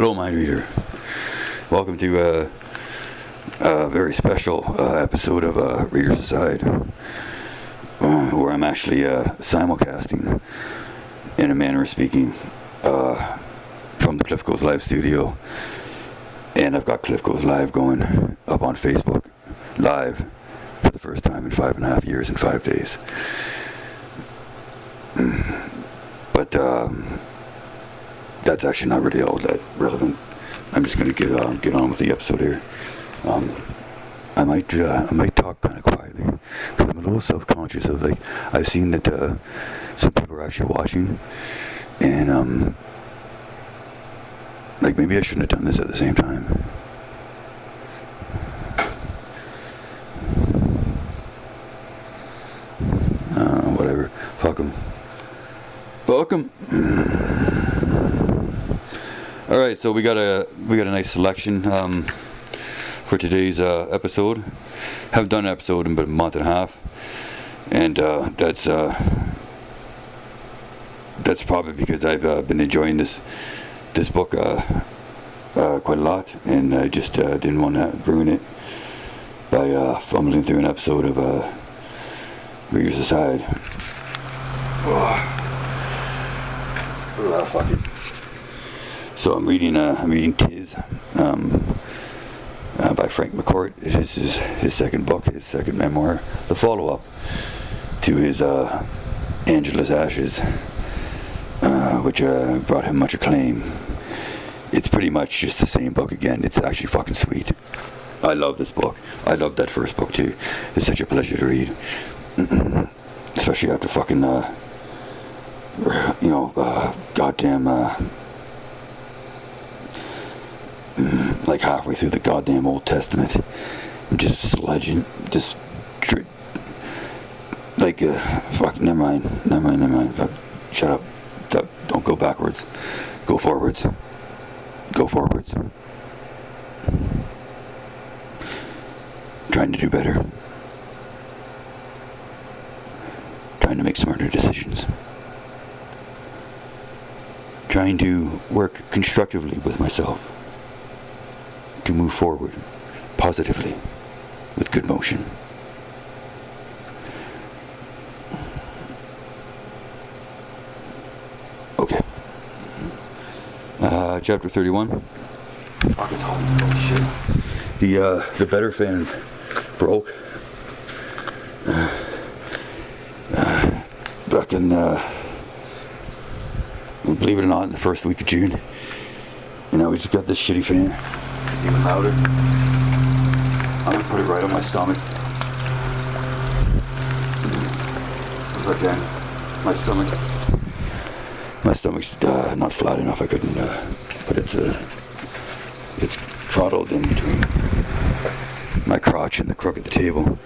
Hello, mind reader. Welcome to a very special episode of Reader's Aside, where I'm actually simulcasting, in a manner of speaking, from the Cliff Goes Live studio. And I've got Cliff Goes Live going up on Facebook Live for the first time in 5.5 years and 5 days. But that's actually not really all that relevant. I'm just going to get on with the episode here. I might talk kind of quietly because I'm a little self-conscious of, like, I've seen that some people are actually watching, and like, maybe I shouldn't have done this at the same time. I don't know, whatever. Fuck 'em. Fuck 'em. All right, so we got a nice selection for today's episode. Haven't done an episode in about a month and a half, and that's probably because I've been enjoying this book quite a lot, and I just didn't want to ruin it by fumbling through an episode of Reader's Aside. Fuck it. So I'm reading Tis by Frank McCourt. It is his second book, his second memoir, the follow-up to his Angela's Ashes, which brought him much acclaim. It's pretty much just the same book again. It's actually fucking sweet. I love this book. I love that first book too. It's such a pleasure to read, especially after fucking goddamn like halfway through the goddamn Old Testament, just sledging, just like fuck. Never mind. Shut up. Don't go backwards. Go forwards. Trying to do better. Trying to make smarter decisions. Trying to work constructively with myself. To move forward positively with good motion. Okay. Chapter 31. Fuck, it's hot. Holy shit. The better fan broke. Back in, believe it or not, in the first week of June. You know, we just got this shitty fan. It's even louder. I'm gonna put it right on my stomach. Again, my stomach's not flat enough. I couldn't, but it's throttled in between my crotch and the crook of the table.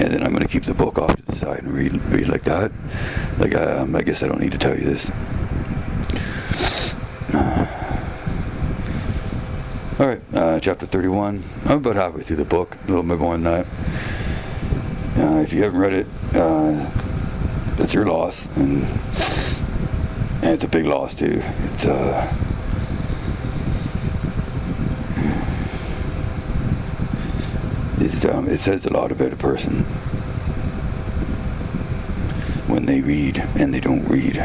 And then I'm gonna keep the book off to the side and read like that. Like, I guess I don't need to tell you this. Alright, chapter 31. I'm about halfway through the book, a little bit more than that. If you haven't read it, that's your loss, and it's a big loss too. It says a lot about a person when they read and they don't read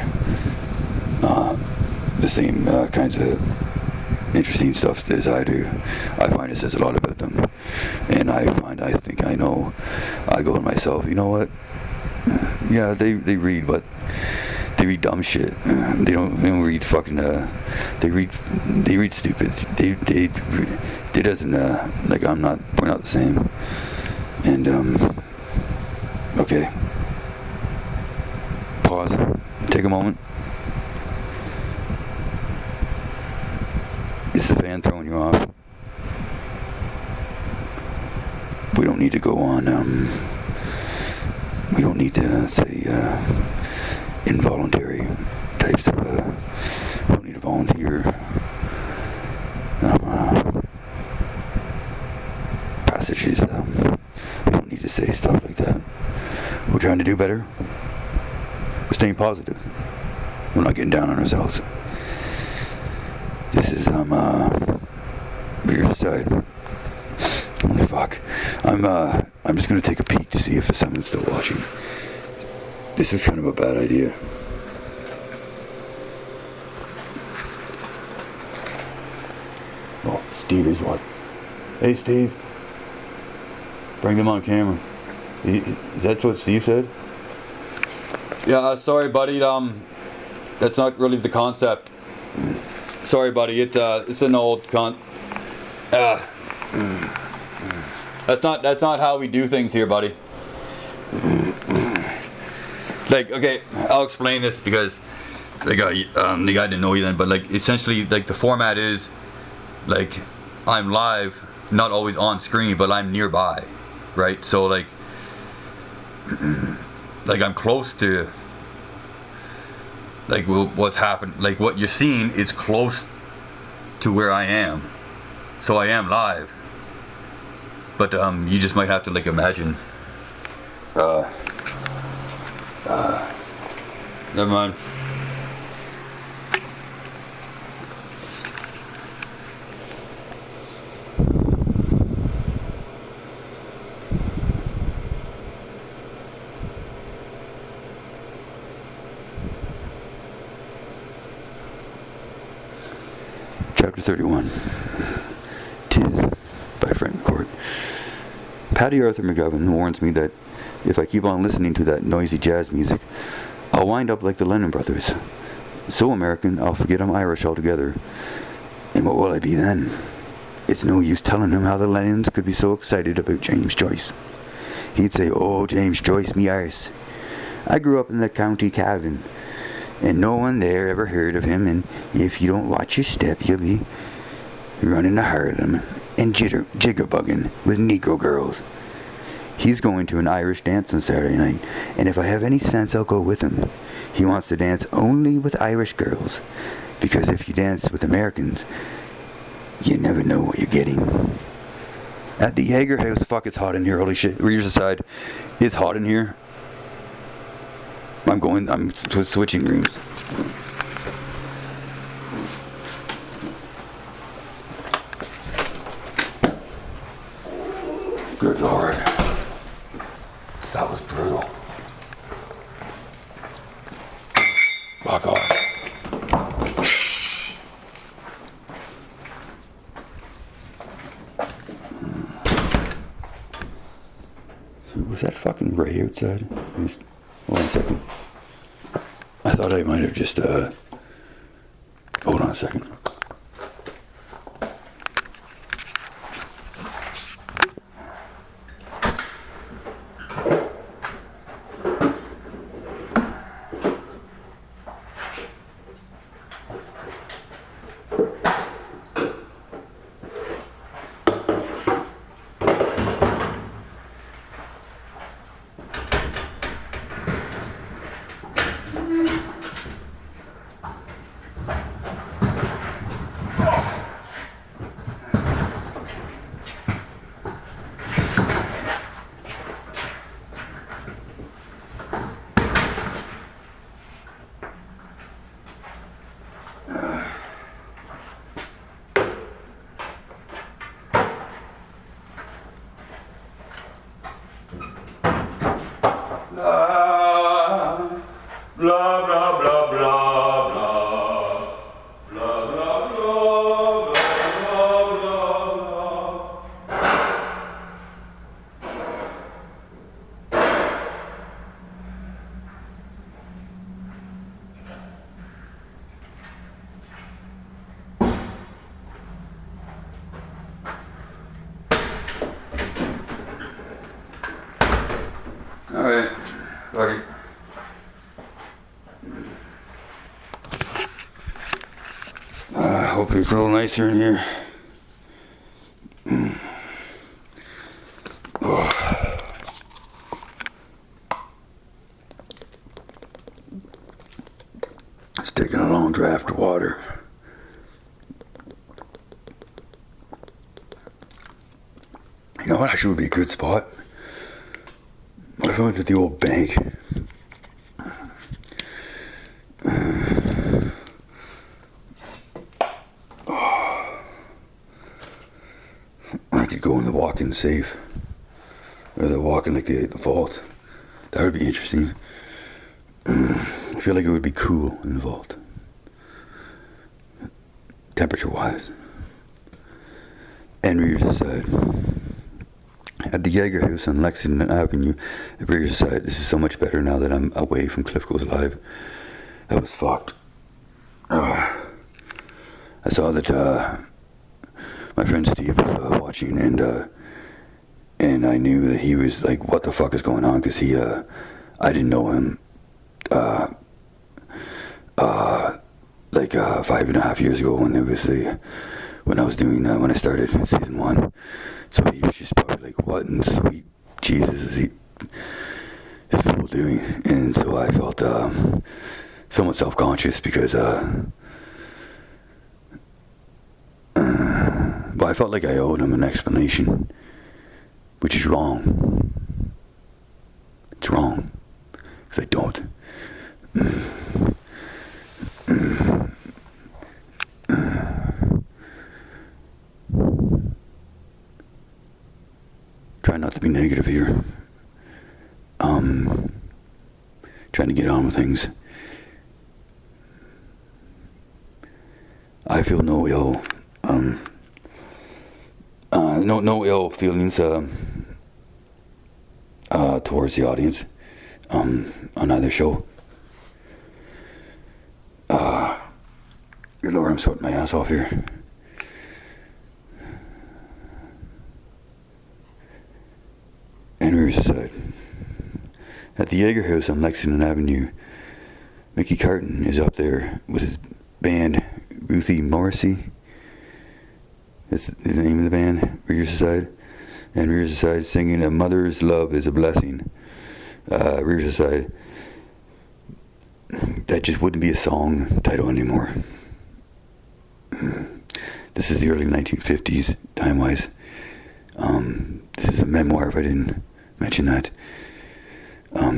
the same kinds of interesting stuff as I do. I find it says a lot about them, and I think I know. I go to myself, you know what? Yeah, they read, but they read dumb shit. They don't read fucking. They read stupid. They doesn't like, we're not the same. And okay. Pause. Take a moment. Is the fan throwing you off? We don't need to go on, we don't need to say, involuntary types of, we don't need to volunteer, passages, we don't need to say stuff like that. We're trying to do better. We're staying positive. We're not getting down on ourselves. This is some Reader's Side. Holy fuck. I'm just gonna take a peek to see if someone's still watching. This is kind of a bad idea. Oh, Steve is watching. Hey, Steve. Bring them on camera. Is that what Steve said? Yeah, sorry, buddy. That's not really the concept. Sorry, buddy. It's an old That's not how we do things here, buddy. Like, okay, I'll explain this because the guy didn't know you then, but like essentially, like the format is like I'm live, not always on screen, but I'm nearby, right? So like I'm close to like what's happened, like what you're seeing is close to where I am, so I am live. But you just might have to like imagine. Never mind. Chapter 31. 'Tis by Frank McCourt. Paddy Arthur McGovern warns me that if I keep on listening to that noisy jazz music, I'll wind up like the Lennon brothers. So American, I'll forget I'm Irish altogether. And what will I be then? It's no use telling him how the Lennons could be so excited about James Joyce. He'd say, "Oh, James Joyce, me arse. I grew up in the County Cavan, and no one there ever heard of him, and if you don't watch your step, you'll be running to Harlem and jiggerbugging with Negro girls. He's going to an Irish dance on Saturday night, and if I have any sense, I'll go with him. He wants to dance only with Irish girls, because if you dance with Americans, you never know what you're getting." At the Jaeger House, fuck, it's hot in here, holy shit. Readers aside, it's hot in here. I'm switching rooms. Good Lord. That was brutal. Fuck off. Was that fucking Ray outside? Hold on a second. I thought I might have just, hold on a second. Blah, blah, blah, blah, blah. Blah, blah, blah, blah, blah, blah. All right, fuck it. Hopefully it's a little nicer in here. Oh. It's taking a long draft of water. You know what actually would be a good spot? What if I went to the old bank? Oh. walk-in safe. Or the walk-in, like the vault. That would be interesting. I feel like it would be cool in the vault. Temperature-wise. And Reader's Aside. At the Jaeger House on Lexington Avenue, at Reader's Aside. This is so much better now that I'm away from Cliff Goes Live. That was fucked. I saw that my friend Steve was watching, and I knew that he was like, "What the fuck is going on?" Because I didn't know him, like 5.5 years ago when I started season 1. So he was just probably like, "What in sweet Jesus is this fool doing?" And so I felt somewhat self-conscious because well, I felt like I owed him an explanation, which is wrong. It's wrong, because I don't. Try not to be negative here. Trying to get on with things. I feel no ill feelings towards the audience on either show. Good Lord, I'm sweating my ass off here. And Reader's Aside. At the Jaeger House on Lexington Avenue, Mickey Carton is up there with his band, Ruthie Morrissey. That's the name of the band, Reader's Aside. And Reader's Aside singing "A Mother's Love is a Blessing." Reader's Aside. That just wouldn't be a song title anymore. This is the early 1950s, time-wise. This is a memoir, if I didn't mention that.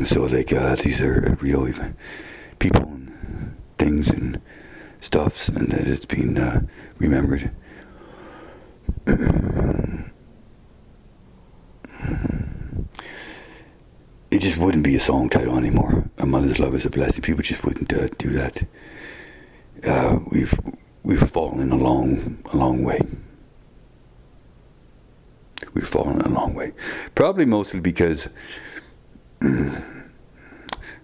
So like these are real people and things and stuffs, and that it's being remembered. It just wouldn't be a song title anymore. "A Mother's Love is a Blessing." People just wouldn't do that. We've fallen a long way. We've fallen a long way. Probably mostly because I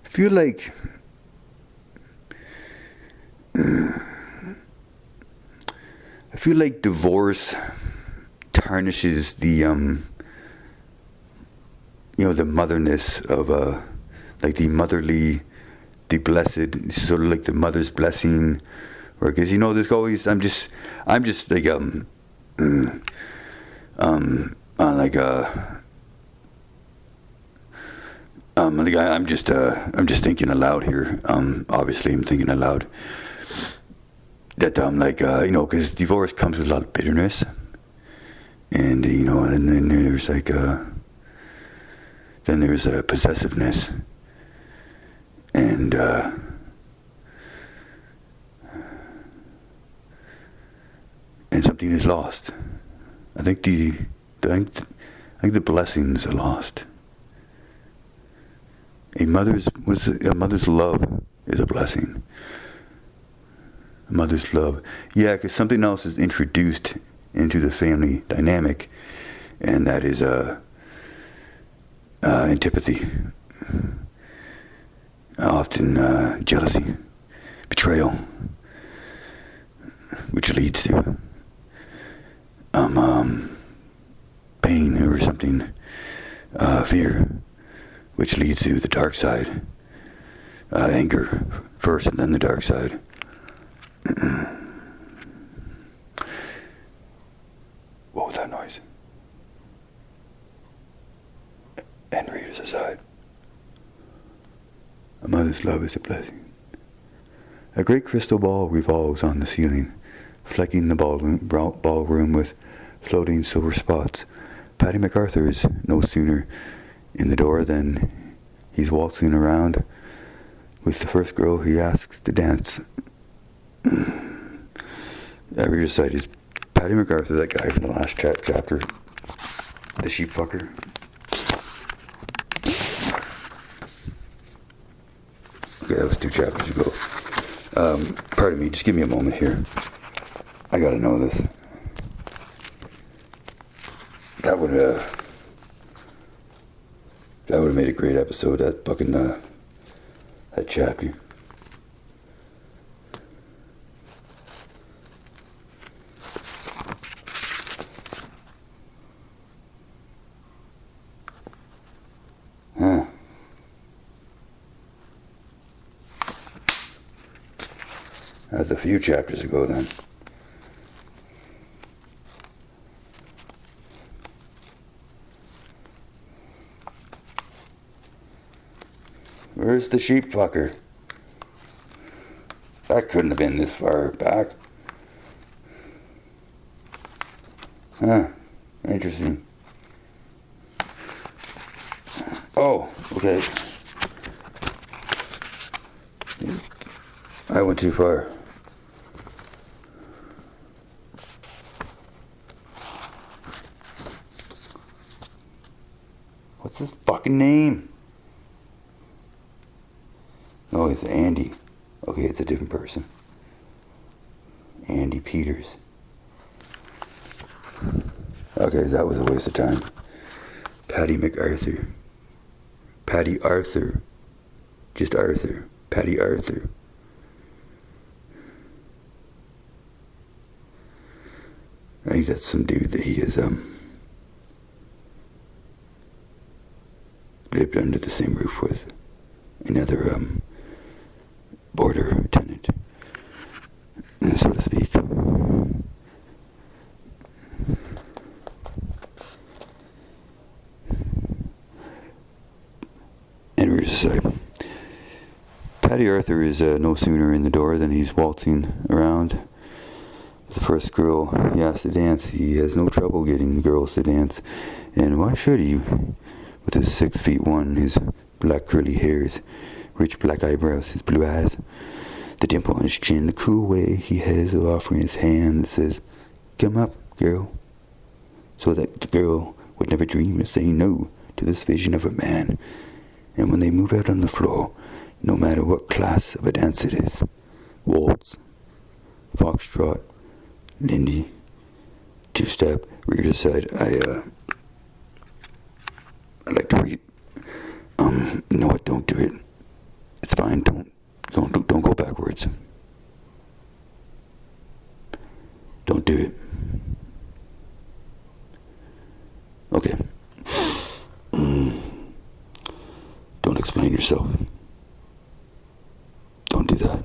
feel like divorce tarnishes the the motherness of like the motherly, the blessed, sort of like the mother's blessing, or because there's always I'm just like I'm just thinking aloud here. Obviously, I'm thinking aloud that because divorce comes with a lot of bitterness, and and then there's possessiveness, and something is lost. I think the blessings are lost. A mother's love is a blessing. A mother's love, yeah, because something else is introduced into the family dynamic, and that is antipathy, often jealousy, betrayal, which leads to pain or something, fear, which leads to the dark side, anger first and then the dark side. What was that noise? And Reader's Aside. A mother's love is a blessing. A great crystal ball revolves on the ceiling, flecking the ballroom with floating silver spots. Paddy MacArthur is no sooner in the door than he's waltzing around with the first girl he asks to dance. At Reader's Aside is Paddy MacArthur, that guy from the last chapter. The sheep fucker. Okay, that was 2 chapters ago. Pardon me, just give me a moment here. I gotta know this. That would have made a great episode, that fucking, that chapter. Huh. That's a few chapters ago then. Where's the sheep fucker? That couldn't have been this far back. Huh. Interesting. Oh, okay. I went too far. What's his fucking name? Oh, it's Andy. Okay, it's a different person. Andy Peters. Okay, that was a waste of time. Patty MacArthur. Patty Arthur. Just Arthur. Patty Arthur. I think that's some dude that he has lived under the same roof with. Another border tenant, so to speak. And we're just Patty Arthur is no sooner in the door than he's waltzing around. The first girl he asks to dance, he has no trouble getting girls to dance. And why should he? With his 6'1", his black curly hairs, rich black eyebrows, his blue eyes, the dimple on his chin, the cool way he has of offering his hand that says, "Come up, girl," so that the girl would never dream of saying no to this vision of a man. And when they move out on the floor, no matter what class of a dance it is, waltz, foxtrot, Lindy, two-step, rear to side, I like to read. No, what? Don't do it. It's fine. Don't go backwards. Don't do it. Okay. Don't explain yourself. Don't do that.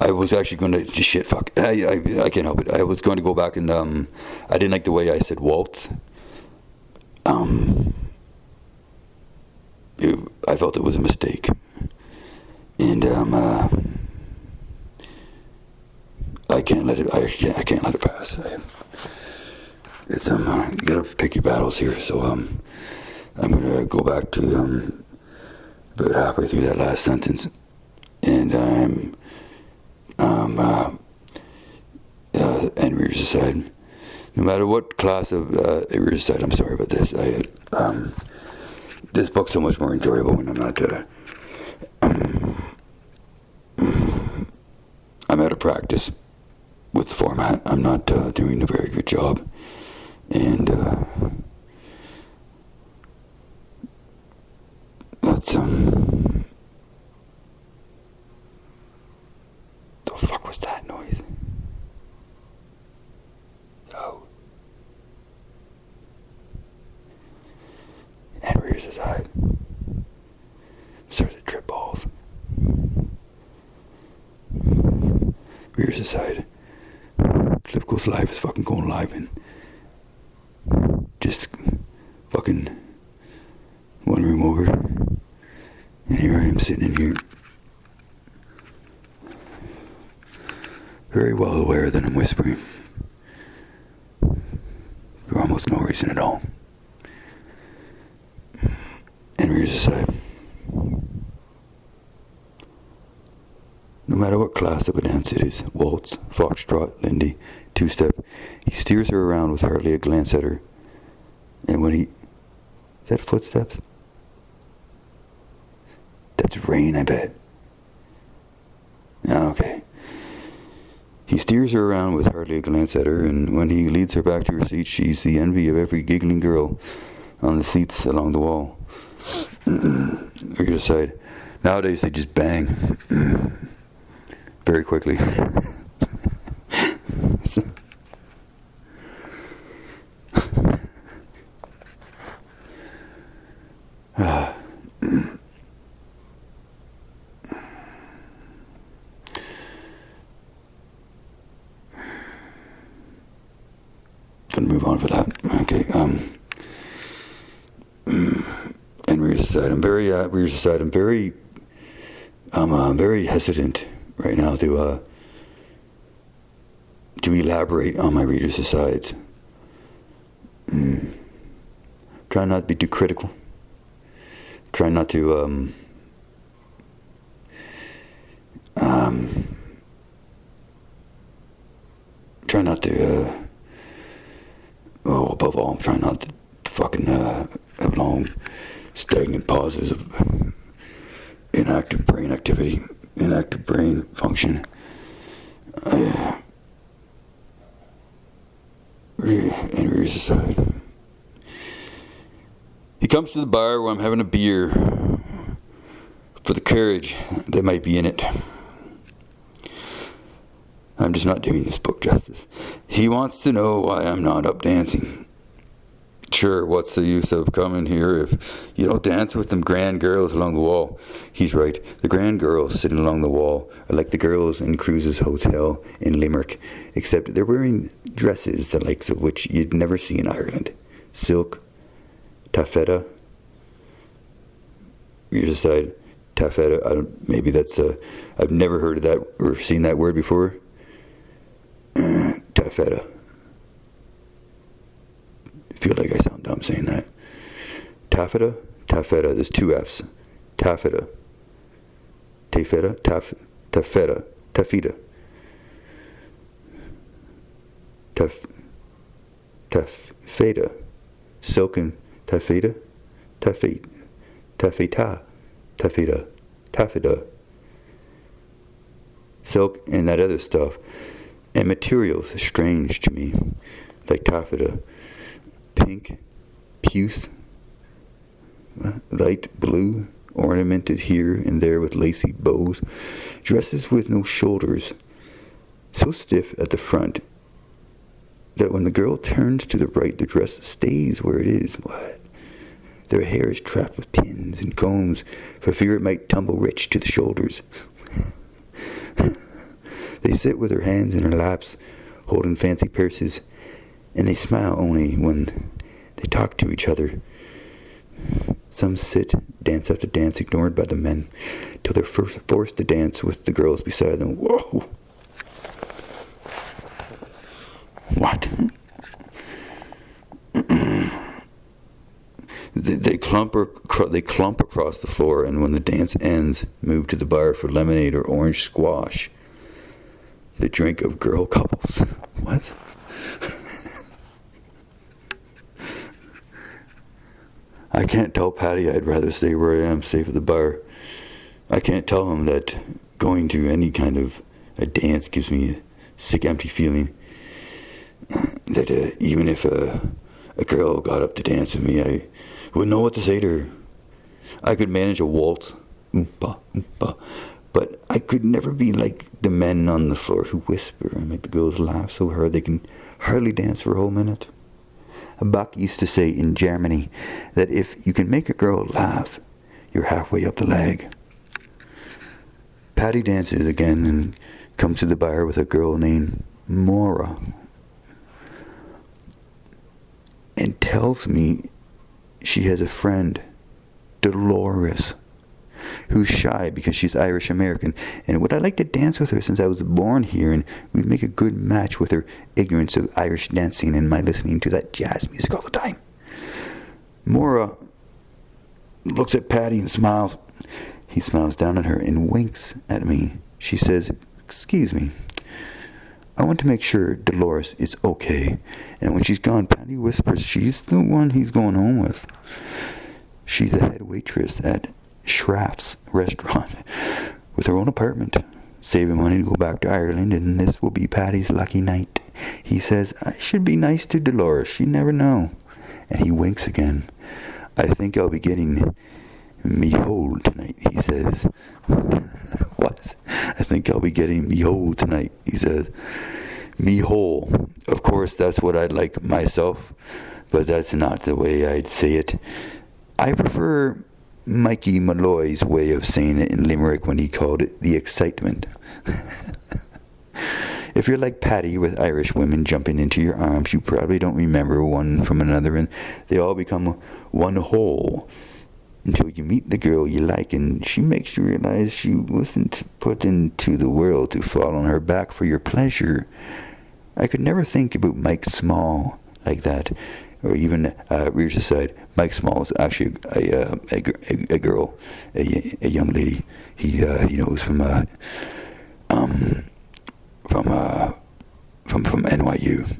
I was actually going to shit. Fuck. I can't help it. I was going to go back and I didn't like the way I said waltz. I felt it was a mistake, and I can't let it. I can't let it pass. It's you gotta pick your battles here. So I'm gonna go back to about halfway through that last sentence, and and rears aside. No matter what class of rears aside. I'm sorry about this. This book's so much more enjoyable when I'm not. I'm out of practice with the format. I'm not doing a very good job, and that's the fuck was that noise? Oh. And rears his eye. Starts to trip balls. Rears his side. Clip goes live. Is fucking going live, and just fucking one room over. And here I am sitting in here, very well aware that I'm whispering for almost no reason at all. And rears aside. No matter what class of a dance it is, waltz, foxtrot, Lindy, two-step, he steers her around with hardly a glance at her. And when is that footsteps? That's rain, I bet. Okay. He steers her around with hardly a glance at her, and when he leads her back to her seat, she's the envy of every giggling girl on the seats along the wall. Reader's aside. Nowadays they just bang. Very quickly. Then move on for that. Okay. And Reader's aside. I'm very hesitant right now to elaborate on my readers' asides. Try not to be too critical. Try not to above all, try not to fucking have long stagnant pauses of inactive brain activity, inactive brain function. And Reader's aside. He comes to the bar where I'm having a beer for the courage that might be in it. I'm just not doing this book justice. He wants to know why I'm not up dancing. Sure, what's the use of coming here if you don't dance with them grand girls along the wall? He's right. The grand girls sitting along the wall are like the girls in Cruise's hotel in Limerick, except they're wearing dresses the likes of which you'd never see in Ireland. Silk, taffeta. You decide, taffeta. Maybe that's I've never heard of that or seen that word before. Taffeta. I feel like I sound dumb saying that. Taffeta. There's two F's. Taffeta. Taffeta. Taffeta. Taffeta. Taffeta. Silken. Taffeta. Taffeta. Taffeta. Taffeta. Silk and that other stuff. And materials strange to me. Like taffeta. Pink, puce, light blue, ornamented here and there with lacy bows, dresses with no shoulders, so stiff at the front that when the girl turns to the right, the dress stays where it is. What? Their hair is trapped with pins and combs for fear it might tumble rich to the shoulders. They sit with their hands in their laps, holding fancy purses, and they smile only when they talk to each other. Some sit, dance after dance, ignored by the men, till they're forced to dance with the girls beside them. Whoa! What? They clump across the floor, and when the dance ends, move to the bar for lemonade or orange squash, the drink of girl couples. What? I can't tell Patty I'd rather stay where I am, safe at the bar. I can't tell him that going to any kind of a dance gives me a sick, empty feeling. That even if a girl got up to dance with me, I wouldn't know what to say to her. I could manage a waltz, oompa, oompa, but I could never be like the men on the floor who whisper and make the girls laugh so hard they can hardly dance for a whole minute. Bach used to say in Germany that if you can make a girl laugh, you're halfway up the leg. Patty dances again and comes to the bar with a girl named Maura and tells me she has a friend, Dolores, who's shy because she's Irish American, and would I like to dance with her since I was born here, and we'd make a good match with her ignorance of Irish dancing and my listening to that jazz music all the time. Maura looks at Patty and smiles. He smiles down at her and winks at me. She says, "Excuse me, I want to make sure Dolores is okay. And when she's gone, Patty whispers she's the one he's going home with. She's a head waitress at Schraff's restaurant with her own apartment, saving money to go back to Ireland, and this will be Patty's lucky night. He says, I should be nice to Dolores. You never know. And he winks again. I think I'll be getting me hole tonight, he says. What? I think I'll be getting me hole tonight, he says. Me hole. Of course, that's what I'd like myself, but that's not the way I'd say it. I prefer Mikey Malloy's way of saying it in Limerick when he called it the excitement. If you're like Patty with Irish women jumping into your arms, you probably don't remember one from another, and they all become one whole until you meet the girl you like, and she makes you realize she wasn't put into the world to fall on her back for your pleasure. I could never think about Mike Small like that, or even Rears Aside. Mike Small is actually a girl, a young lady. He knows from NYU.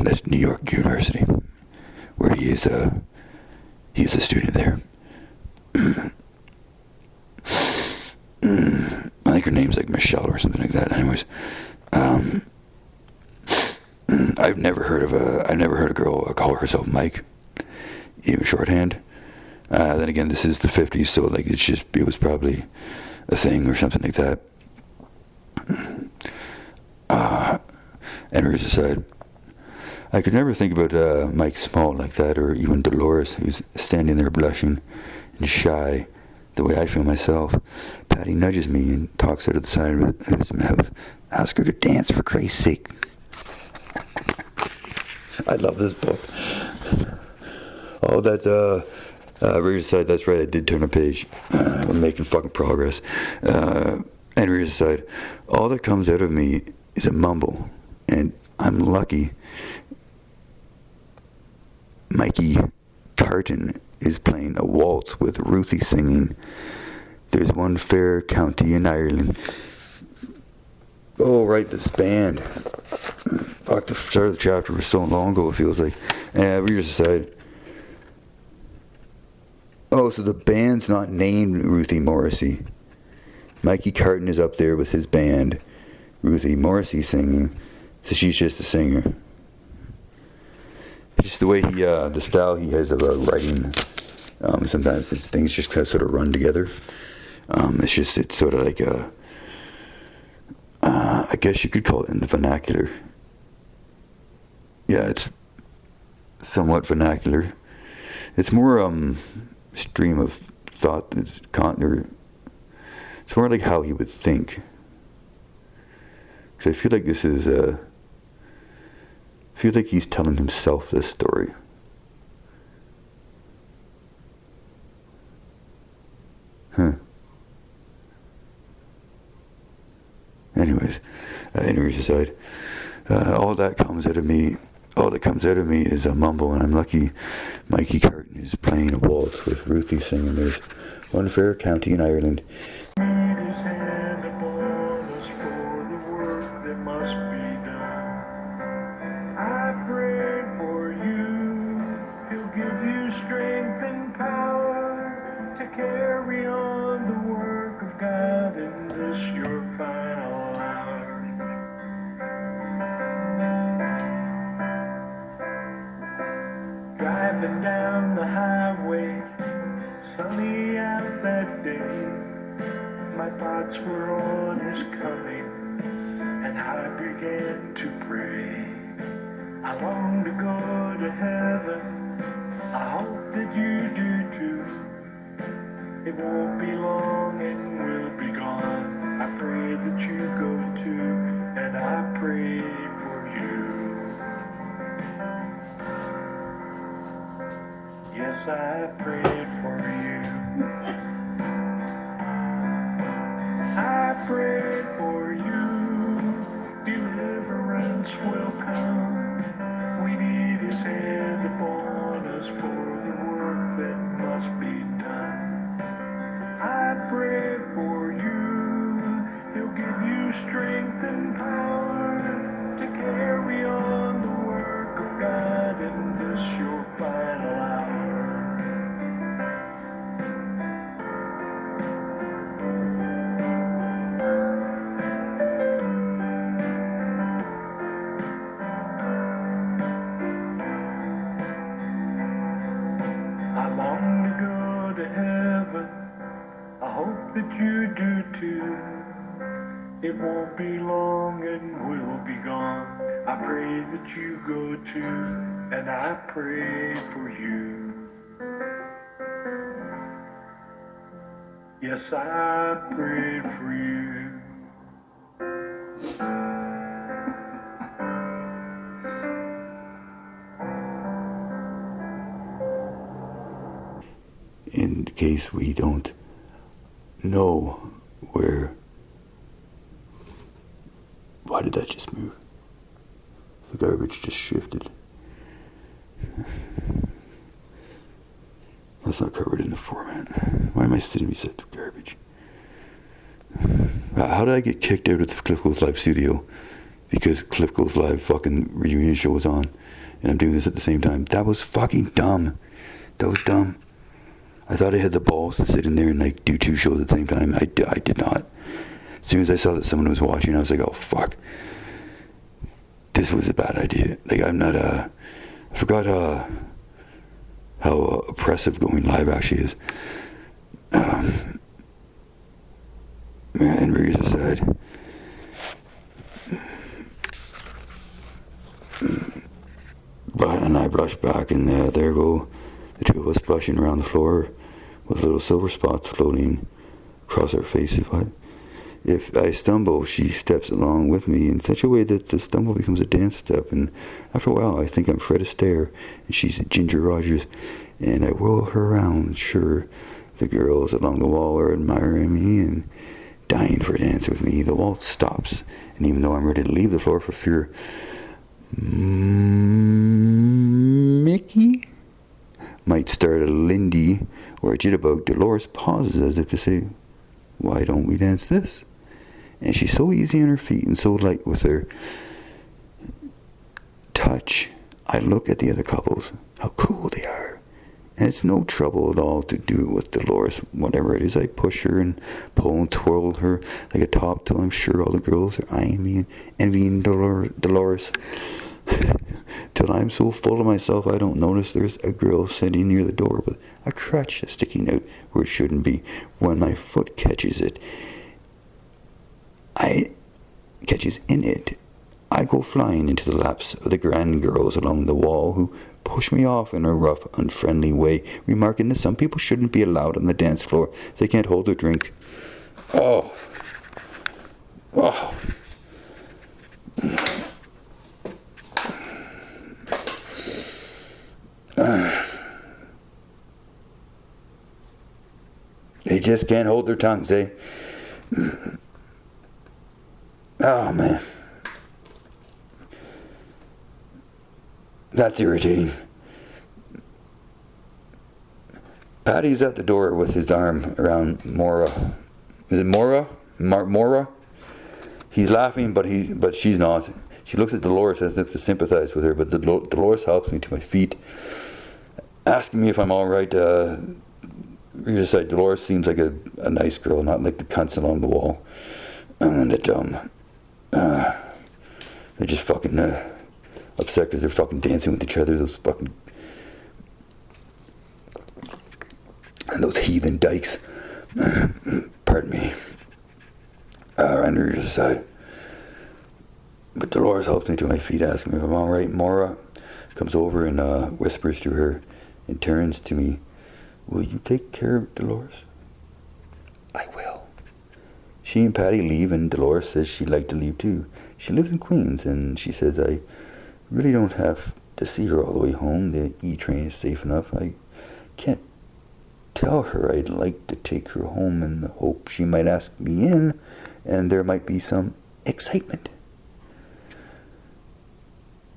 That's New York University, where he's a student there. I think her name's like Michelle or something like that. Anyways, I've never heard a girl call herself Mike, even shorthand. Then again, this is the 50s, so like it was probably a thing or something like that. And Rears Aside, I could never think about Mike Small like that, or even Dolores, who's standing there blushing and shy, the way I feel myself. Patty nudges me and talks out of the side of his mouth. Ask her to dance, for Christ's sake. I love this book. Oh, that, Rears Aside, that's right, I did turn a page. I'm making fucking progress. And Rears Aside, all that comes out of me is a mumble, and I'm lucky. Mikey Carton is playing a waltz with Ruthie singing. There's one fair county in Ireland. Oh, right, this band. Fuck, the start of the chapter was so long ago, it feels like. Rears Aside. Oh, so the band's not named Ruthie Morrissey. Mikey Carton is up there with his band. Ruthie Morrissey singing. So she's just a singer. Just the way the style he has of writing. Sometimes things just kind of sort of run together. It's sort of like I guess you could call it in the vernacular. Yeah, it's somewhat vernacular. It's more stream of thought. It's more like how he would think. Because I feel like this is I feel like he's telling himself this story. Anyways, Rears Aside, all that comes out of me is a mumble, and I'm lucky Mikey Carton is playing a waltz with Ruthie singing. There's one fair county in Ireland. Strength and power to carry on the work of God in this your final hour. Driving down the highway, sunny out that day, my thoughts were on his coming, and I began to pray. I long to go to heaven, I hope that you do too. It won't be long and we'll be gone. I pray that you go too, and I pray for you. Yes, I prayed for you. I prayed for you. Deliverance will come. We need his hand upon us for the work that must be done. I pray for you. He'll give you strength and power. that you do too. It won't be long and we'll be gone. I pray that you go too, and I pray for you. Yes, I prayed for you. In case we don't know where... Why did that just move? The garbage just shifted. That's not covered in the format. Why am I sitting beside the garbage? How did I get kicked out of the Cliff Goes Live studio? Because Cliff Goes Live fucking reunion show was on, and I'm doing this at the same time. That was fucking dumb. That was dumb. I thought I had the balls to sit in there and like do two shows at the same time. I did not. As soon as I saw that someone was watching, I was like, oh fuck. This was a bad idea. Like, I'm not I forgot how oppressive going live actually is. And Rears aside. And I blushed back, and there go the two of us blushing around the floor with little silver spots floating across our faces. What? If I stumble, she steps along with me in such a way that the stumble becomes a dance step. And after a while, I think I'm Fred Astaire, and she's Ginger Rogers. And I whirl her around. Sure, the girls along the wall are admiring me and dying for a dance with me. The waltz stops, and even though I'm ready to leave the floor for fear, Mickey might start a Lindy or a jitterbug, Dolores pauses as if to say, why don't we dance this? And she's so easy on her feet and so light with her touch. I look at the other couples, how cool they are. And it's no trouble at all to do it with Dolores, whatever it is. I push her and pull and twirl her like a top till I'm sure all the girls are eyeing me and envying Dolores. Till I'm so full of myself I don't notice there's a girl sitting near the door with a crutch sticking out where it shouldn't be. When my foot catches in it, I go flying into the laps of the grand girls along the wall who push me off in a rough, unfriendly way, remarking that some people shouldn't be allowed on the dance floor if they can't hold their drink. Oh. They just can't hold their tongues, eh? Oh, man. That's irritating. Paddy's at the door with his arm around Maura. Is it Maura? Maura? He's laughing, but she's not. She looks at Dolores as if to sympathize with her, but Dolores helps me to my feet, asking me if I'm all right. Dolores seems like a nice girl, not like the cunts along the wall. And that they're just fucking upset because they're fucking dancing with each other. Those fucking and those heathen dykes. Pardon me. On her side. But Dolores helps me to my feet, asking me if I'm all right. Maura comes over and whispers to her and turns to me. Will you take care of Dolores? I will. She and Patty leave, and Dolores says she'd like to leave too. She lives in Queens, and she says I really don't have to see her all the way home. The E-train is safe enough. I can't tell her I'd like to take her home in the hope she might ask me in, and there might be some excitement.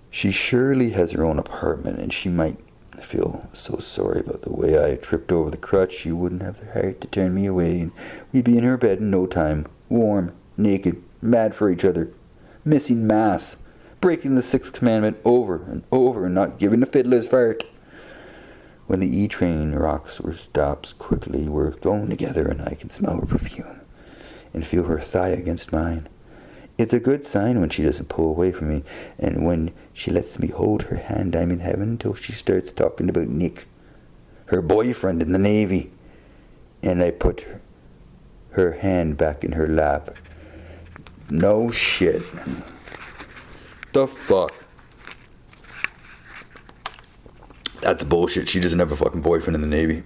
She surely has her own apartment, and she might feel so sorry about the way I tripped over the crutch she wouldn't have the heart to turn me away, and we'd be in her bed in no time, warm, naked, mad for each other, missing mass, breaking the sixth commandment over and over and not giving a fiddler's fart. When the E-train rocks or stops quickly, we're thrown together and I can smell her perfume and feel her thigh against mine. It's a good sign when she doesn't pull away from me, and when she lets me hold her hand, I'm in heaven until she starts talking about Nick, her boyfriend in the Navy, and I put her hand back in her lap. No shit. The fuck? That's bullshit. She doesn't have a fucking boyfriend in the Navy.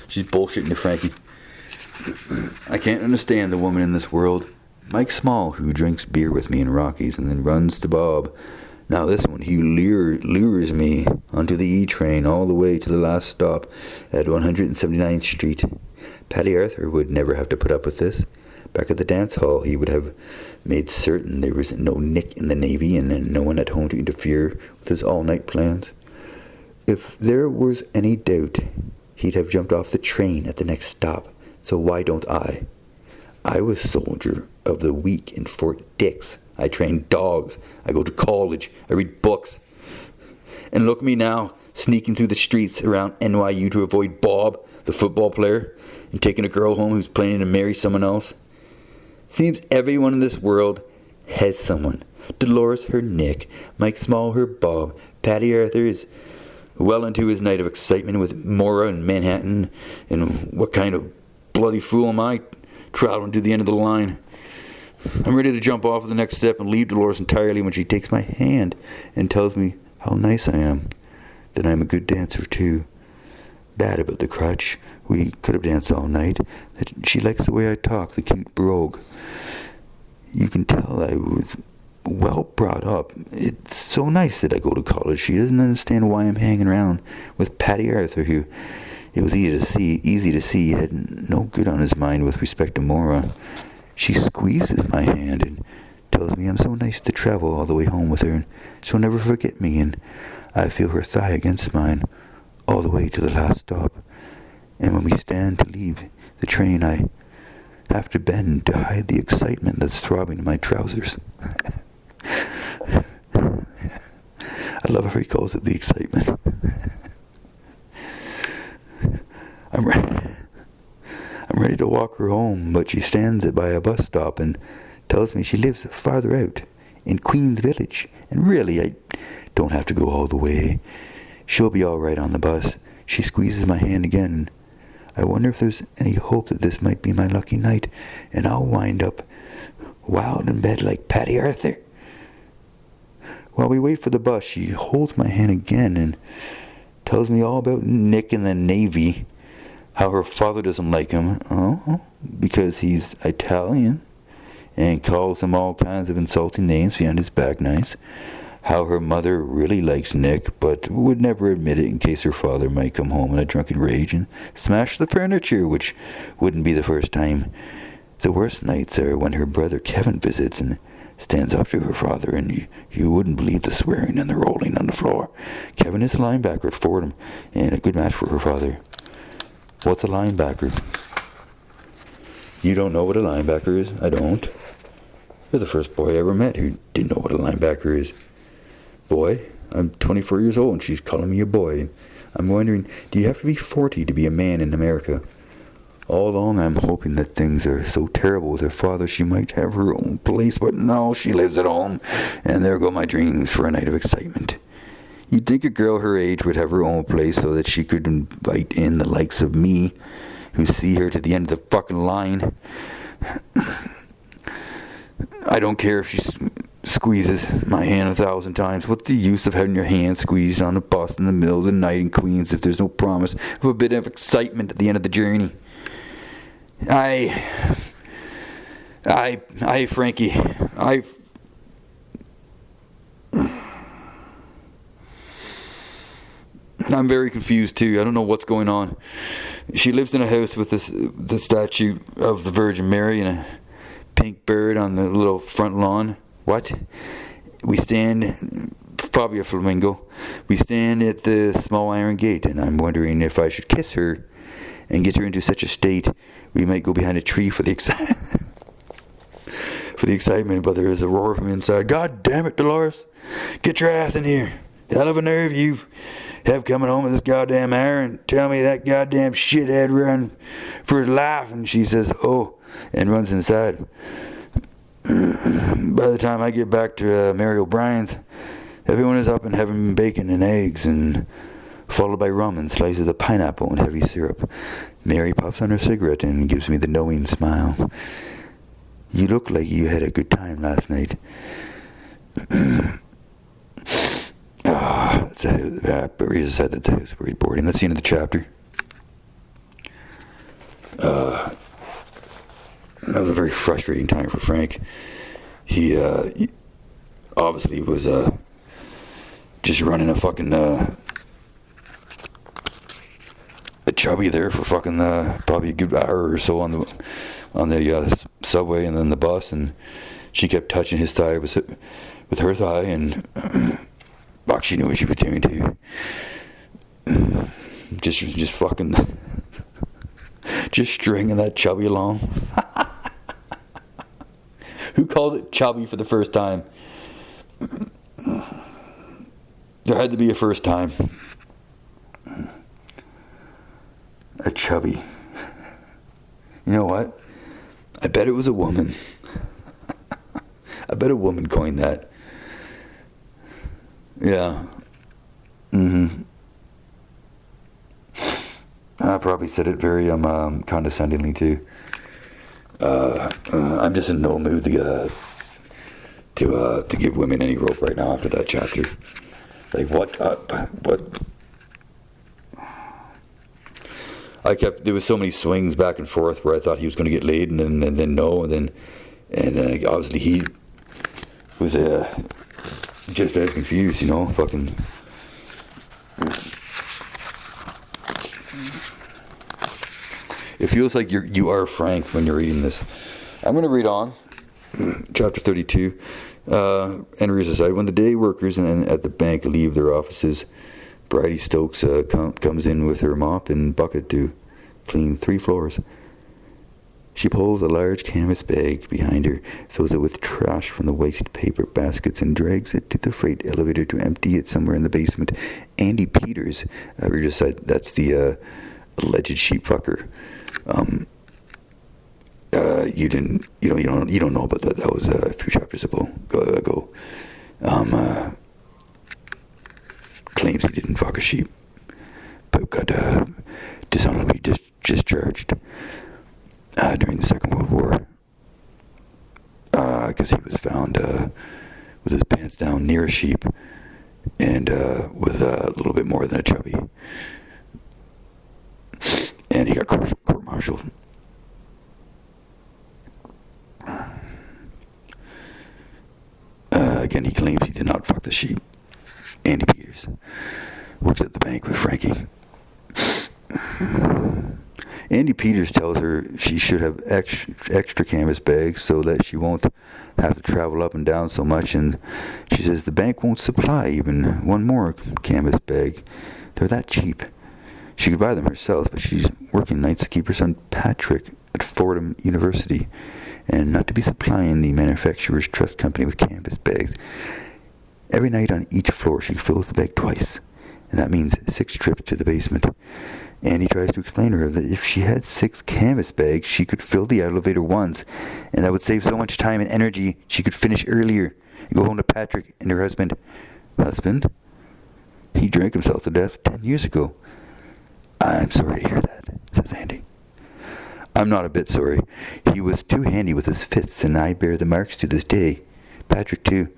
She's bullshitting you, Frankie. I can't understand the woman in this world. Mike Small, who drinks beer with me in Rockies and then runs to Bob. Now this one, he lures me onto the E train all the way to the last stop at 179th Street. Paddy Arthur would never have to put up with this. Back at the dance hall, he would have made certain there was no Nick in the Navy and no one at home to interfere with his all-night plans. If there was any doubt, he'd have jumped off the train at the next stop. So why don't I? I was soldier of the week in Fort Dix. I train dogs. I go to college. I read books. And look at me now, sneaking through the streets around NYU to avoid Bob, the football player, and taking a girl home who's planning to marry someone else. Seems everyone in this world has someone. Dolores her Nick, Mike Small her Bob, Paddy Arthur is well into his night of excitement with Mora in Manhattan, and what kind of bloody fool am I traveling to the end of the line? I'm ready to jump off at the next step and leave Dolores entirely when she takes my hand and tells me how nice I am, that I'm a good dancer too. Bad about the crutch. We could have danced all night. That she likes the way I talk, the cute brogue. You can tell I was well brought up. It's so nice that I go to college. She doesn't understand why I'm hanging around with Paddy Arthur, who it was easy to see had no good on his mind with respect to Mora. She squeezes my hand and tells me I'm so nice to travel all the way home with her, and she'll never forget me, and I feel her thigh against mine all the way to the last stop. And when we stand to leave the train, I have to bend to hide the excitement that's throbbing in my trousers. I love how he calls it the excitement. I'm ready to walk her home, but she stands by a bus stop and tells me she lives farther out, in Queens Village, and really, I don't have to go all the way. She'll be all right on the bus. She squeezes my hand again. I wonder if there's any hope that this might be my lucky night, and I'll wind up wild in bed like Paddy Arthur. While we wait for the bus, she holds my hand again and tells me all about Nick in the Navy, how her father doesn't like him, because he's Italian, and calls him all kinds of insulting names behind his back nice. How her mother really likes Nick, but would never admit it in case her father might come home in a drunken rage and smash the furniture, which wouldn't be the first time. The worst nights are when her brother Kevin visits and stands up to her father, and you wouldn't believe the swearing and the rolling on the floor. Kevin is a linebacker at Fordham, and a good match for her father. What's a linebacker? You don't know what a linebacker is? I don't. You're the first boy I ever met who didn't know what a linebacker is. Boy, I'm 24 years old and she's calling me a boy. I'm wondering, do you have to be 40 to be a man in America? All along I'm hoping that things are so terrible with her father she might have her own place, but no, she lives at home, and there go my dreams for a night of excitement. You'd think a girl her age would have her own place so that she could invite in the likes of me, who see her to the end of the fucking line. I don't care if she squeezes my hand 1,000 times. What's the use of having your hand squeezed on a bus in the middle of the night in Queens if there's no promise of a bit of excitement at the end of the journey? Frankie, I'm very confused too. I don't know what's going on. She lives in a house with the statue of the Virgin Mary and a pink bird on the little front lawn. What? We stand, probably a flamingo. We stand at the small iron gate, and I'm wondering if I should kiss her and get her into such a state we might go behind a tree for the excitement, but there is a roar from inside. God damn it, Dolores. Get your ass in here. Hell of a nerve you have coming home with this goddamn hour and tell me that goddamn shithead run for his life. And she says, oh, and runs inside. By the time I get back to Mary O'Brien's, everyone is up and having bacon and eggs and followed by rum and slices of pineapple and heavy syrup. Mary pops on her cigarette and gives me the knowing smile. You look like you had a good time last night. Reza said that the house where he's boarding. That's the end of the chapter. That was a very frustrating time for Frank. He obviously was just running a fucking a chubby there for fucking probably a good hour or so on the subway and then the bus, and she kept touching his thigh with her thigh, and fuck, she knew what she was doing too. Just fucking just stringing that chubby along. Who called it chubby for the first time? There had to be a first time. A chubby. You know what? I bet it was a woman. I bet a woman coined that. Yeah. I probably said it very condescendingly too. I'm just in no mood to give women any rope right now after that chapter. Like what? There was so many swings back and forth where I thought he was going to get laid, and then no, and then obviously he was just as confused, you know, fucking. It feels like you are Frank when you're reading this. I'm going to read on. Chapter 32. Enters aside. When the day workers at the bank leave their offices, Bridie Stokes comes in with her mop and bucket to clean 3 floors. She pulls a large canvas bag behind her, fills it with trash from the waste paper baskets, and drags it to the freight elevator to empty it somewhere in the basement. Andy Peters, Rita said, that's the alleged sheep fucker. You don't know about that. That was a few chapters ago. Claims he didn't fuck a sheep, but got dishonorably discharged during the Second World War. Because he was found with his pants down near a sheep and with a little bit more than a chubby, and he got court-martialed. Again, he claims he did not fuck the sheep. Andy Peters works at the bank with Frankie. Andy Peters tells her she should have extra canvas bags so that she won't have to travel up and down so much, and she says the bank won't supply even one more canvas bag. They're that cheap. She could buy them herself, but she's working nights to keep her son Patrick at Fordham University, and not to be supplying the manufacturer's trust company with canvas bags. Every night on each floor she fills the bag twice, and that means 6 trips to the basement. Andy tries to explain to her that if she had 6 canvas bags, she could fill the elevator once, and that would save so much time and energy she could finish earlier and go home to Patrick and her husband. Husband? He drank himself to death 10 years ago. I'm sorry to hear that, says Andy. I'm not a bit sorry. He was too handy with his fists, and I bear the marks to this day. Patrick, too.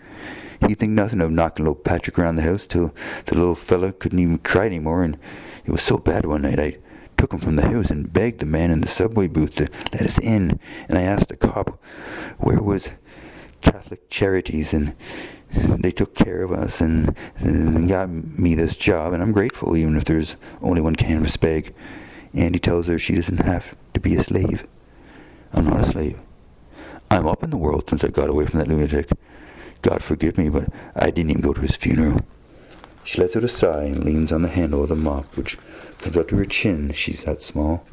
He'd think nothing of knocking little Patrick around the house till the little fella couldn't even cry anymore, and it was so bad one night I took him from the house and begged the man in the subway booth to let us in, and I asked the cop where was Catholic Charities, and they took care of us and got me this job, and I'm grateful even if there's only 1 canvas bag. Andy tells her she doesn't have to be a slave. I'm not a slave. I'm up in the world since I got away from that lunatic. God forgive me, but I didn't even go to his funeral. She lets out a sigh and leans on the handle of the mop, which comes up to her chin. She's that small.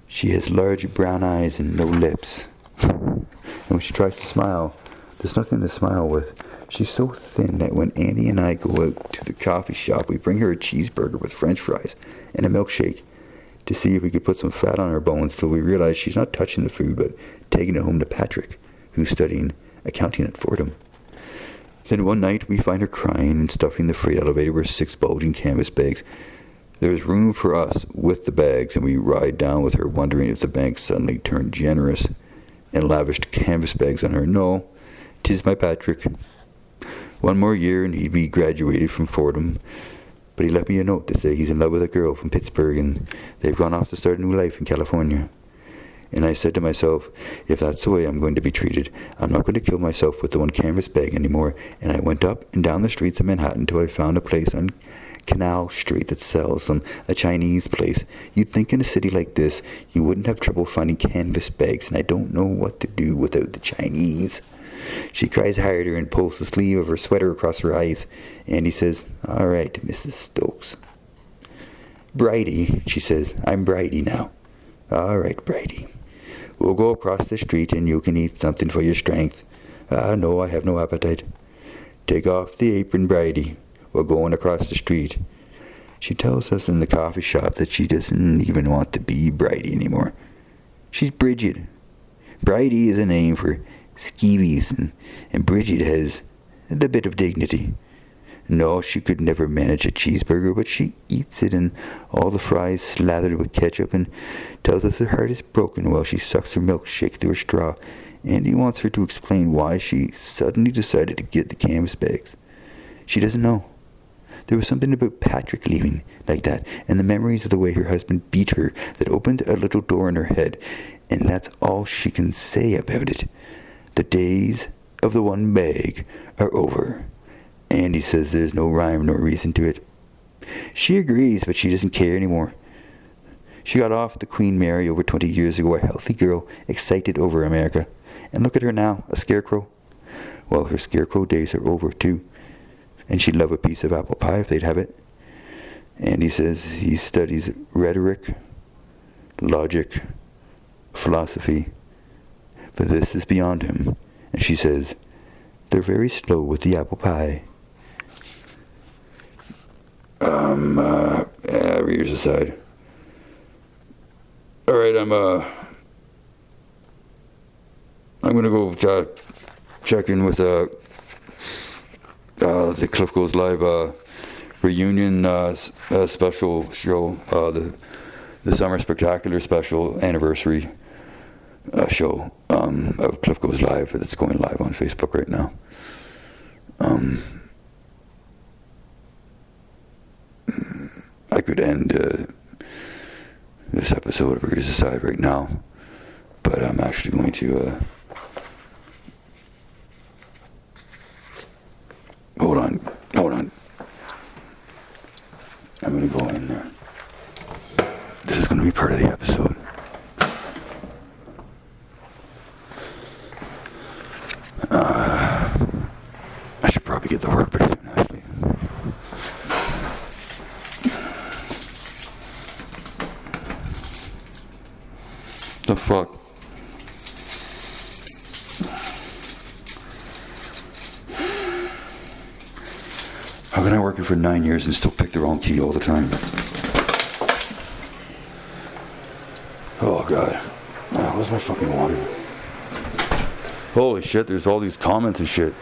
She has large brown eyes and no lips. And when she tries to smile, there's nothing to smile with. She's so thin that when Andy and I go out to the coffee shop, we bring her a cheeseburger with French fries and a milkshake to see if we could put some fat on her bones, till we realize she's not touching the food but taking it home to Patrick, who's studying accounting at Fordham. Then one night we find her crying and stuffing the freight elevator with 6 bulging canvas bags. There is room for us with the bags, and we ride down with her, wondering if the bank suddenly turned generous and lavished canvas bags on her. No, 'tis my Patrick. 1 more year and he'd be graduated from Fordham. But he left me a note to say he's in love with a girl from Pittsburgh and they've gone off to start a new life in California. And I said to myself, if that's the way I'm going to be treated, I'm not going to kill myself with the 1 canvas bag anymore. And I went up and down the streets of Manhattan until I found a place on Canal Street that sells them, a Chinese place. You'd think in a city like this, you wouldn't have trouble finding canvas bags, and I don't know what to do without the Chinese. She cries harder and pulls the sleeve of her sweater across her eyes. Andy says, all right, Mrs. Stokes. Bridie, she says, I'm Bridie now. All right, Bridie. We'll go across the street and you can eat something for your strength. No, I have no appetite. Take off the apron, Bridie. We're going across the street. She tells us in the coffee shop that she doesn't even want to be Bridie anymore. She's Bridget. Bridie is a name for skeevies, and Bridget has the bit of dignity. No, she could never manage a cheeseburger, but she eats it and all the fries slathered with ketchup and tells us her heart is broken while she sucks her milkshake through a straw. Andy wants her to explain why she suddenly decided to get the canvas bags. She doesn't know. There was something about Patrick leaving like that, and the memories of the way her husband beat her that opened a little door in her head, and that's all she can say about it. The days of the 1 bag are over. Andy says there's no rhyme nor reason to it. She agrees, but she doesn't care anymore. She got off the Queen Mary over 20 years ago, a healthy girl, excited over America. And look at her now, a scarecrow. Well, her scarecrow days are over, too. And she'd love a piece of apple pie if they'd have it. Andy says he studies rhetoric, logic, philosophy, but this is beyond him. And she says, they're very slow with the apple pie. Readers aside. Alright, I'm gonna go check in with the Cliff Goes Live reunion special show, the Summer Spectacular special anniversary show of Cliff Goes Live that's going live on Facebook right now. I could end this episode of Readers Aside right now, but I'm actually going to hold on. I'm going to go in there. This is going to be part of the episode. I should probably get to work pretty soon, actually. The fuck? How can I work here for 9 years and still pick the wrong key all the time? Oh god. Where's my fucking water? Holy shit, there's all these comments and shit.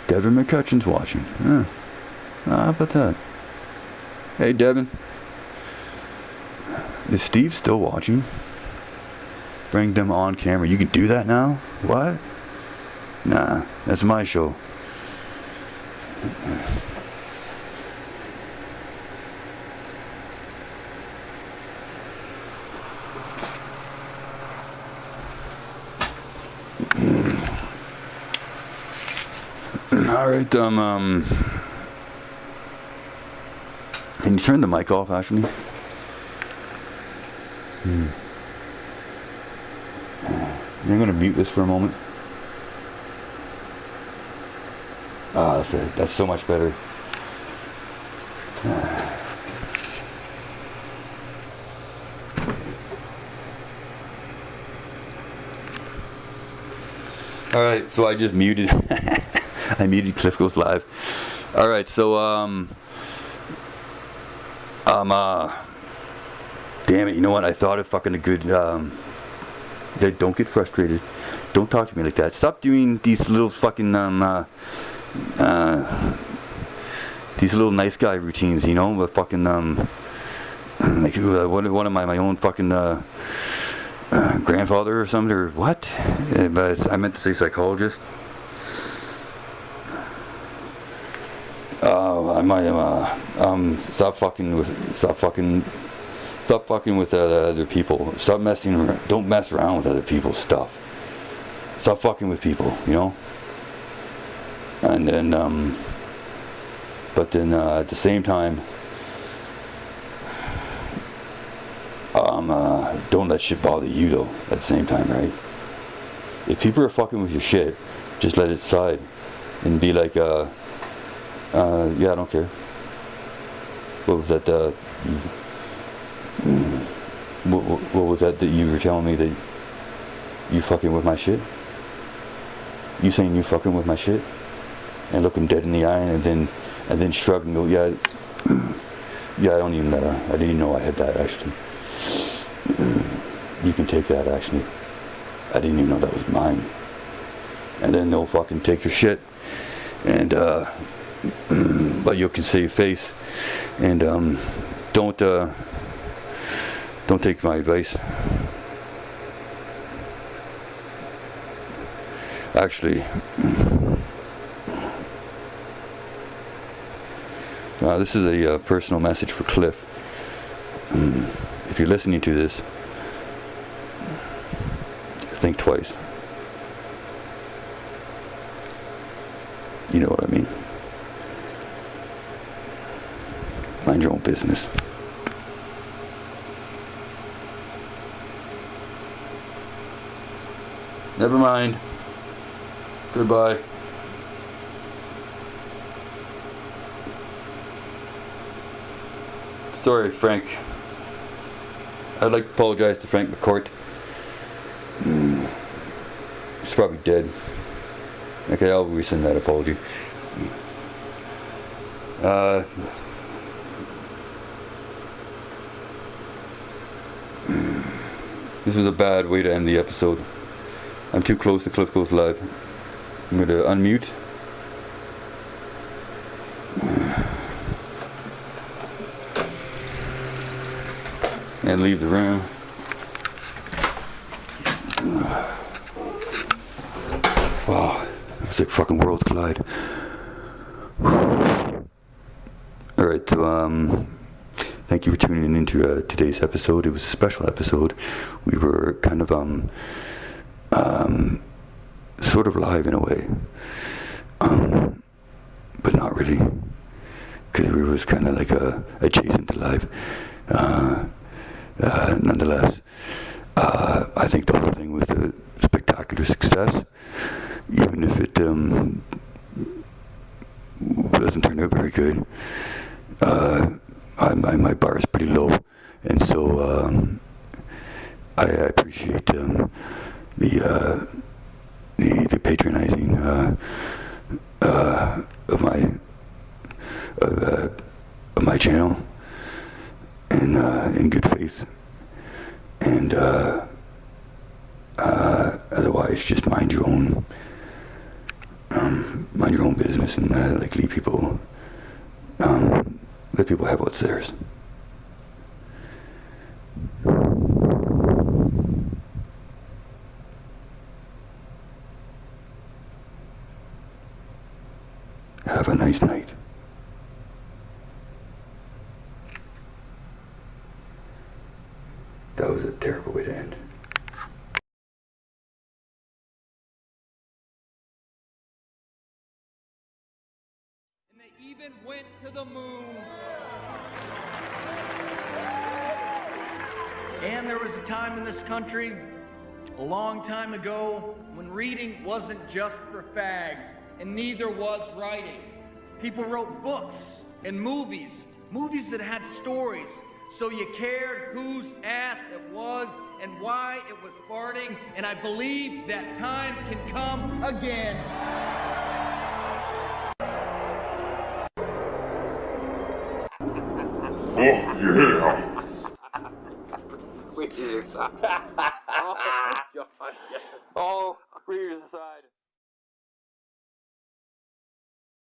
Devin McCutcheon's watching. How about that? Hey, Devin. Is Steve still watching? Bring them on camera. You can do that now? What? Nah, that's my show. Alright, can you turn the mic off, Ashley? I'm going to mute this for a moment. That's so much better. Alright, so I just muted I muted Cliff Goes Live. All right, so damn it, you know what? I thought of fucking a good don't get frustrated. Don't talk to me like that. Stop doing these little fucking these little nice guy routines, you know, with fucking like one of my own fucking grandfather or something, or what? But I meant to say psychologist. I might stop fucking with other people. Stop messing around. Don't mess around with other people's stuff. Stop fucking with people, you know. And then but then at the same time, don't let shit bother you though. At the same time, right? If people are fucking with your shit, just let it slide, and be like, yeah, I don't care. What was that? What was that you were telling me that you fucking with my shit? You saying you fucking with my shit? And look him dead in the eye, and then shrug and go, yeah, I don't even I didn't even know I had that actually. You can take that actually. I didn't even know that was mine. And then they'll fucking take your shit, and but you can save face, and don't take my advice. Actually, this is a personal message for Cliff. If you're listening to this, think twice. You know what I mean. Mind your own business. Never mind. Goodbye. Sorry, Frank. I'd like to apologize to Frank McCourt. He's probably dead. Okay, I'll resend that apology. This was a bad way to end the episode. I'm too close to Cliff Goes Live. I'm going to unmute. And leave the room. Wow, it's like fucking worlds collide. Alright, so thank you for tuning into today's episode. It was a special episode. We were kind of sort of live in a way, but not really, because we was kind of like adjacent to live. Nonetheless, I think the whole thing was a spectacular success, even if it doesn't turn out very good. My bar is pretty low, and so I appreciate the patronizing of my channel, and in good faith, and otherwise just mind your own business, and like let people have what's theirs. Have a nice night. That was a terrible way to end. And they even went to the moon. And there was a time in this country, a long time ago, when reading wasn't just for fags, and neither was writing. People wrote books and movies that had stories, so you cared whose ass it was and why it was farting, and I believe that time can come again. Oh, yeah. Reader's Side.